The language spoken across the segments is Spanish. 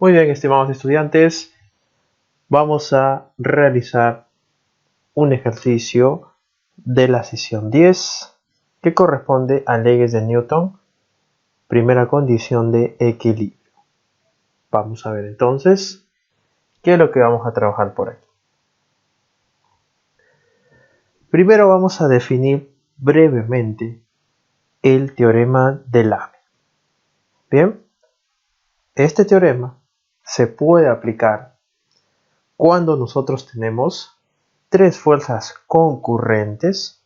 Muy bien, estimados estudiantes, vamos a realizar un ejercicio de la sesión 10 que corresponde a leyes de Newton, primera condición de equilibrio. Vamos a ver entonces qué es lo que vamos a trabajar por aquí. Primero vamos a definir brevemente el teorema de Lame. Bien, este teorema se puede aplicar cuando nosotros tenemos tres fuerzas concurrentes,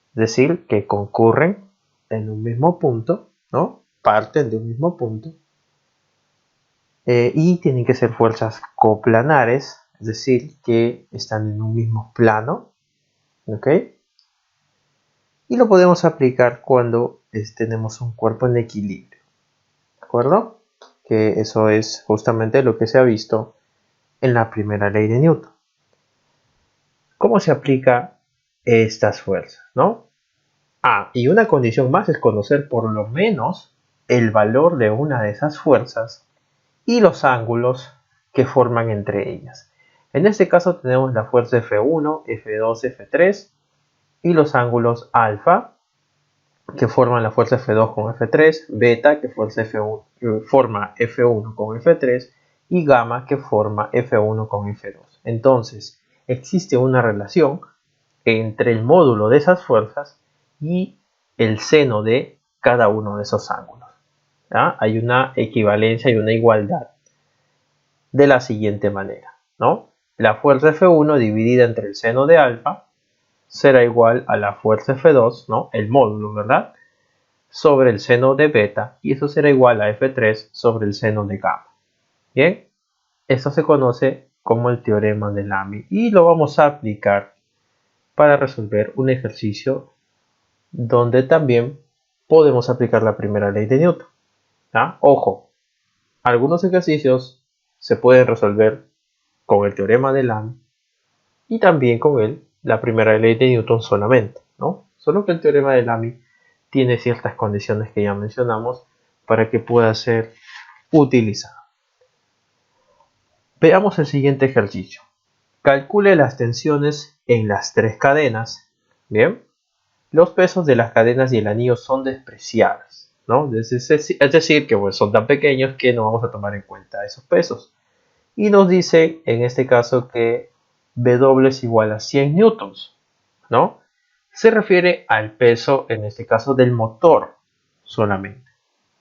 es decir, que concurren en un mismo punto, ¿no? Parten de un mismo punto, y tienen que ser fuerzas coplanares, es decir, que están en un mismo plano, ¿ok? Y lo podemos aplicar cuando tenemos un cuerpo en equilibrio, ¿de acuerdo? Que eso es justamente lo que se ha visto en la primera ley de Newton. ¿Cómo se aplica estas fuerzas, no? Y una condición más es conocer por lo menos el valor de una de esas fuerzas y los ángulos que forman entre ellas. En este caso tenemos la fuerza F1, F2, F3 y los ángulos alfa que forman la fuerza F2 con F3, beta que forma F1 con F3 y gamma que forma F1 con F2. Entonces existe una relación entre el módulo de esas fuerzas y el seno de cada uno de esos ángulos. ¿Ya? Hay una equivalencia y una igualdad de la siguiente manera, ¿no? La fuerza F1 dividida entre el seno de alfa será igual a la fuerza F2, ¿no? El módulo, ¿verdad? Sobre el seno de beta, y eso será igual a F3 sobre el seno de gamma. Bien, esto se conoce como el teorema de Lame y lo vamos a aplicar para resolver un ejercicio donde también podemos aplicar la primera ley de Newton. ¿Ya? Ojo, algunos ejercicios se pueden resolver con el teorema de Lame y también con la primera ley de Newton solamente, ¿no? Solo que el teorema de Lame tiene ciertas condiciones que ya mencionamos para que pueda ser utilizado. Veamos el siguiente ejercicio. Calcule las tensiones en las tres cadenas. Bien, los pesos de las cadenas y el anillo son despreciables, ¿no? Es decir, que pues, son tan pequeños que no vamos a tomar en cuenta esos pesos. Y nos dice en este caso que W es igual a 100 newtons, ¿no? Se refiere al peso, en este caso, del motor solamente,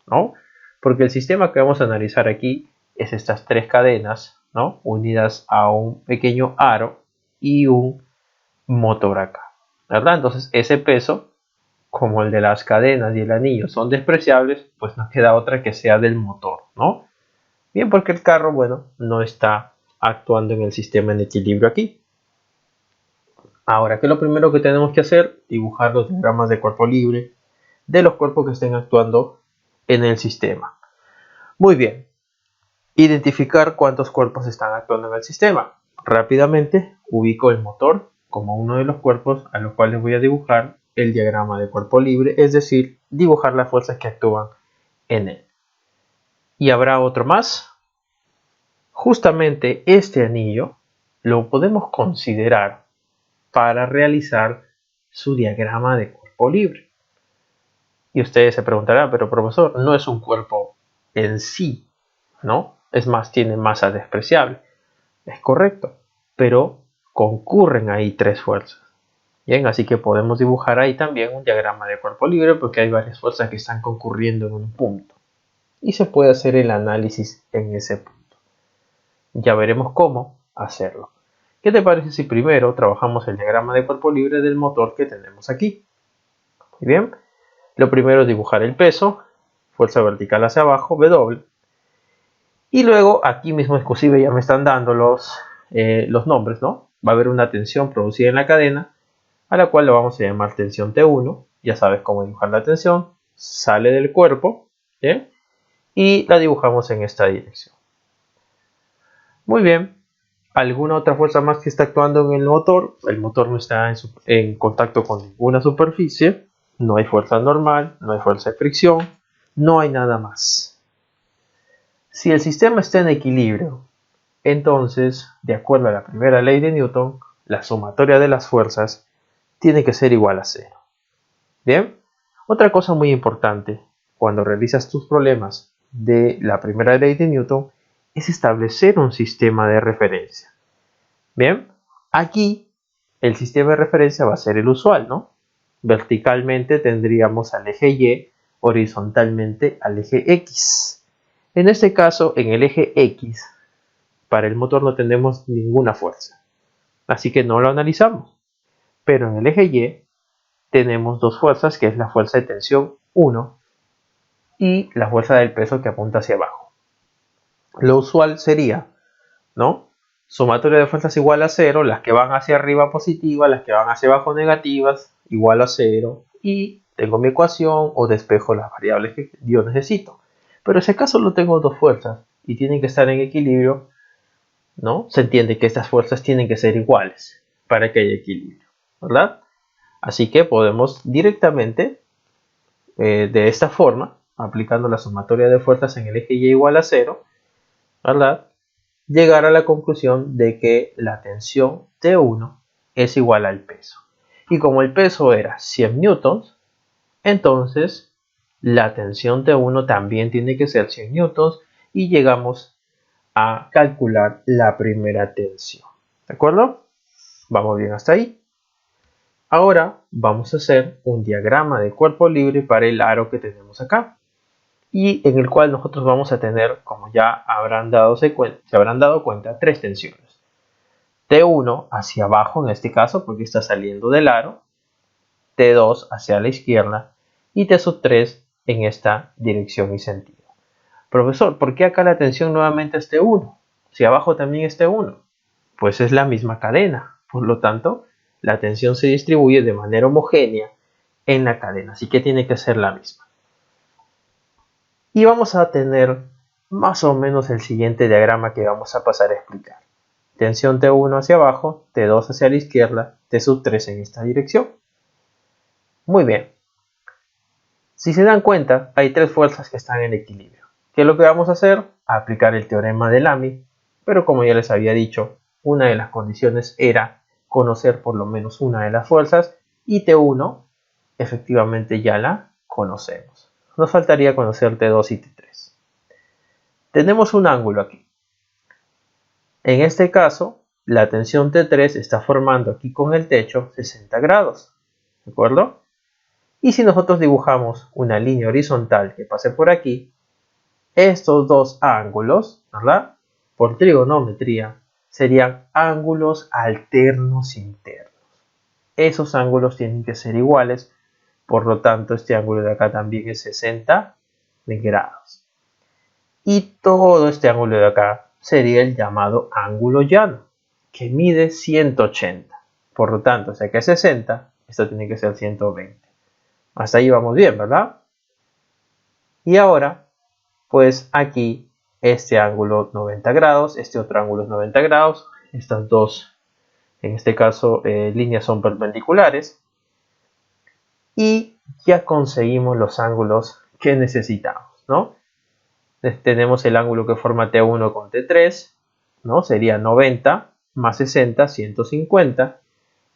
¿no? Porque el sistema que vamos a analizar aquí es estas tres cadenas, ¿no? Unidas a un pequeño aro y un motor acá, ¿verdad? Entonces ese peso, como el de las cadenas y el anillo son despreciables, pues no queda otra que sea del motor, ¿no? Bien, porque el carro, bueno, no está actuando en el sistema en equilibrio aquí. Ahora, ¿qué es lo primero que tenemos que hacer? Dibujar los diagramas de cuerpo libre de los cuerpos que estén actuando en el sistema. Muy bien. Identificar cuántos cuerpos están actuando en el sistema. Rápidamente ubico el motor como uno de los cuerpos a los cuales voy a dibujar el diagrama de cuerpo libre, es decir, dibujar las fuerzas que actúan en él. ¿Y habrá otro más? Justamente este anillo lo podemos considerar para realizar su diagrama de cuerpo libre. Y ustedes se preguntarán, pero profesor, no es un cuerpo en sí, ¿no? Es más, tiene masa despreciable. Es correcto, pero concurren ahí tres fuerzas. Bien, así que podemos dibujar ahí también un diagrama de cuerpo libre porque hay varias fuerzas que están concurriendo en un punto. Y se puede hacer el análisis en ese punto. Ya veremos cómo hacerlo. ¿Qué te parece si primero trabajamos el diagrama de cuerpo libre del motor que tenemos aquí? Muy bien. Lo primero es dibujar el peso, fuerza vertical hacia abajo, W. Y luego aquí mismo inclusive ya me están dando los nombres, ¿no? Va a haber una tensión producida en la cadena, a la cual lo vamos a llamar tensión T1. Ya sabes cómo dibujar la tensión. Sale del cuerpo, ¿sí? Y la dibujamos en esta dirección. Muy bien. ¿Alguna otra fuerza más que está actuando en el motor? El motor no está en contacto con ninguna superficie. No hay fuerza normal, no hay fuerza de fricción, no hay nada más. Si el sistema está en equilibrio, entonces, de acuerdo a la primera ley de Newton, la sumatoria de las fuerzas tiene que ser igual a cero. Bien, otra cosa muy importante cuando realizas tus problemas de la primera ley de Newton es establecer un sistema de referencia. Bien, aquí el sistema de referencia va a ser el usual, ¿no? Verticalmente tendríamos al eje Y, horizontalmente al eje X. En este caso, en el eje X, para el motor no tenemos ninguna fuerza, así que no lo analizamos. Pero en el eje Y tenemos dos fuerzas, que es la fuerza de tensión 1 y la fuerza del peso que apunta hacia abajo. Lo usual sería, ¿no? Sumatoria de fuerzas igual a 0, las que van hacia arriba positivas, las que van hacia abajo negativas, igual a 0, y tengo mi ecuación o despejo las variables que yo necesito. Pero en ese caso no tengo dos fuerzas y tienen que estar en equilibrio, ¿no? Se entiende que estas fuerzas tienen que ser iguales para que haya equilibrio, ¿verdad? Así que podemos directamente, de esta forma, aplicando la sumatoria de fuerzas en el eje Y igual a 0, ¿verdad?, llegar a la conclusión de que la tensión T1 es igual al peso. Y como el peso era 100 newtons, entonces la tensión T1 también tiene que ser 100 newtons y llegamos a calcular la primera tensión. ¿De acuerdo? Vamos bien hasta ahí. Ahora vamos a hacer un diagrama de cuerpo libre para el aro que tenemos acá, y en el cual nosotros vamos a tener, como ya se habrán dado cuenta, tres tensiones. T1 hacia abajo en este caso, porque está saliendo del aro, T2 hacia la izquierda y T3 en esta dirección y sentido. Profesor, ¿por qué acá la tensión nuevamente es T1? Si abajo también es T1. Pues es la misma cadena, por lo tanto, la tensión se distribuye de manera homogénea en la cadena, así que tiene que ser la misma. Y vamos a tener más o menos el siguiente diagrama que vamos a pasar a explicar. Tensión T1 hacia abajo, T2 hacia la izquierda, T3 en esta dirección. Muy bien. Si se dan cuenta, hay tres fuerzas que están en equilibrio. ¿Qué es lo que vamos a hacer? Aplicar el teorema de Lamy, pero como ya les había dicho, una de las condiciones era conocer por lo menos una de las fuerzas, y T1 efectivamente ya la conocemos. Nos faltaría conocer T2 y T3. Tenemos un ángulo aquí. En este caso, la tensión T3 está formando aquí con el techo 60 grados. ¿De acuerdo? Y si nosotros dibujamos una línea horizontal que pase por aquí, estos dos ángulos, ¿verdad?, por trigonometría, serían ángulos alternos internos. Esos ángulos tienen que ser iguales, por lo tanto este ángulo de acá también es 60 grados. Y todo este ángulo de acá sería el llamado ángulo llano, que mide 180. Por lo tanto, si acá es 60, esto tiene que ser 120. Hasta ahí vamos bien, ¿verdad? Y ahora, pues aquí este ángulo 90 grados, este otro ángulo es 90 grados, estas dos, en este caso, líneas son perpendiculares, y ya conseguimos los ángulos que necesitamos, ¿no? Tenemos el ángulo que forma T1 con T3, ¿no? Sería 90 más 60, 150.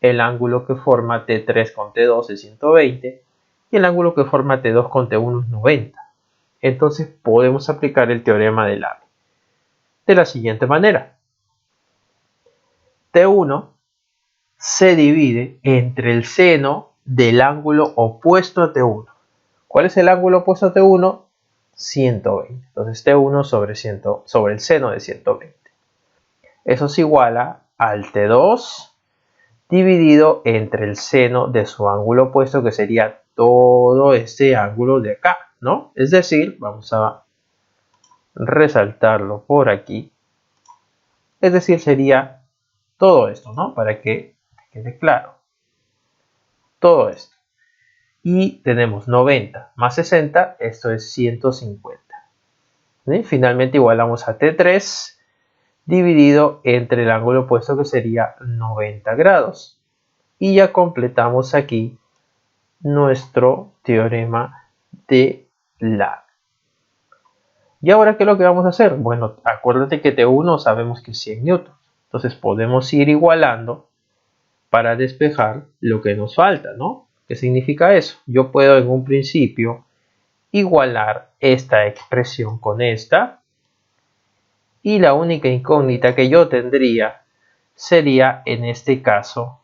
El ángulo que forma T3 con T2 es 120. Y el ángulo que forma T2 con T1 es 90. Entonces podemos aplicar el teorema de Lamy de la siguiente manera. T1 se divide entre el seno del ángulo opuesto a T1. ¿Cuál es el ángulo opuesto a T1? 120. Entonces T1 sobre el seno de 120. Eso es igual al T2 dividido entre el seno de su ángulo opuesto, que sería todo este ángulo de acá, ¿no? Es decir, vamos a resaltarlo por aquí. Es decir, sería todo esto, ¿no? Para que quede claro. Todo esto. Y tenemos 90 más 60, esto es 150. ¿Sí? Finalmente igualamos a T3 dividido entre el ángulo opuesto, que sería 90 grados. Y ya completamos aquí nuestro teorema de Lamy. ¿Y ahora qué es lo que vamos a hacer? Bueno, acuérdate que T1 sabemos que es 100 newtons. Entonces podemos ir igualando para despejar lo que nos falta, ¿no? ¿Qué significa eso? Yo puedo en un principio igualar esta expresión con esta. Y la única incógnita que yo tendría sería en este caso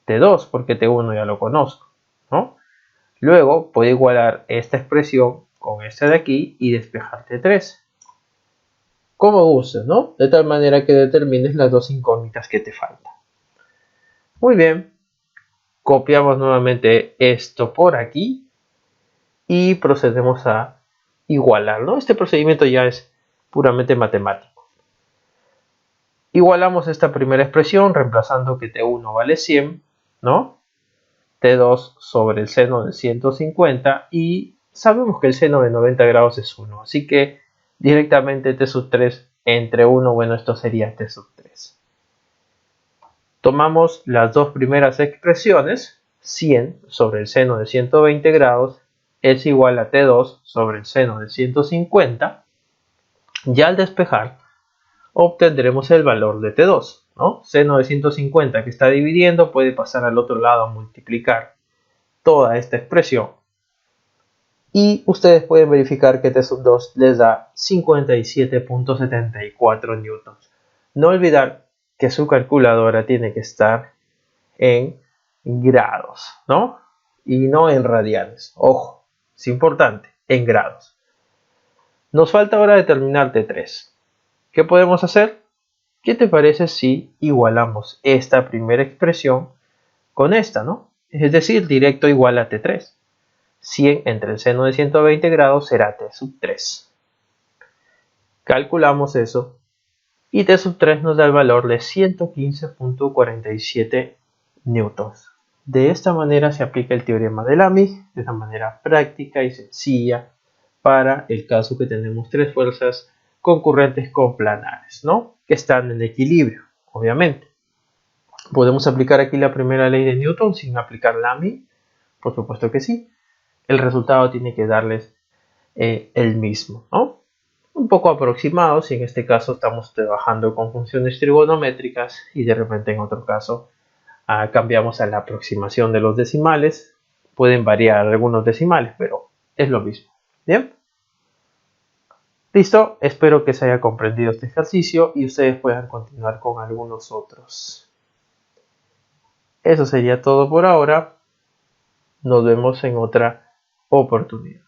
T2, porque T1 ya lo conozco, ¿no? Luego puedo igualar esta expresión con esta de aquí y despejar T3. Como gustes, ¿no? De tal manera que determines las dos incógnitas que te faltan. Muy bien. Copiamos nuevamente esto por aquí y procedemos a igualar, ¿no? Este procedimiento ya es puramente matemático. Igualamos esta primera expresión reemplazando que T1 vale 100, ¿no? T2 sobre el seno de 150 y sabemos que el seno de 90 grados es 1, así que directamente T sub 3 entre 1, bueno, esto sería T sub 3. Tomamos las dos primeras expresiones, 100 sobre el seno de 120 grados es igual a T2 sobre el seno de 150, y al despejar obtendremos el valor de T2, ¿no? Seno de 150 que está dividiendo puede pasar al otro lado a multiplicar toda esta expresión y ustedes pueden verificar que T sub 2 les da 57.74 newtons. No olvidar que su calculadora tiene que estar en grados, ¿no? Y no en radianes. Ojo, es importante, en grados. Nos falta ahora determinar T3. ¿Qué podemos hacer? ¿Qué te parece si igualamos esta primera expresión con esta, ¿no? Es decir, directo igual a T3. 100 entre el seno de 120 grados será T sub 3. Calculamos eso y T sub 3 nos da el valor de 115.47 newtons. De esta manera se aplica el teorema de Lamy de una manera práctica y sencilla para el caso que tenemos tres fuerzas concurrentes coplanares, ¿no? Que están en equilibrio, obviamente. ¿Podemos aplicar aquí la primera ley de Newton sin aplicar Lamy? Por supuesto que sí. El resultado tiene que darles el mismo, ¿no? Un poco aproximado si en este caso estamos trabajando con funciones trigonométricas y de repente en otro caso cambiamos a la aproximación de los decimales. Pueden variar algunos decimales, pero es lo mismo. ¿Bien? Listo, espero que se haya comprendido este ejercicio y ustedes puedan continuar con algunos otros. Eso sería todo por ahora. Nos vemos en otra oportunidad.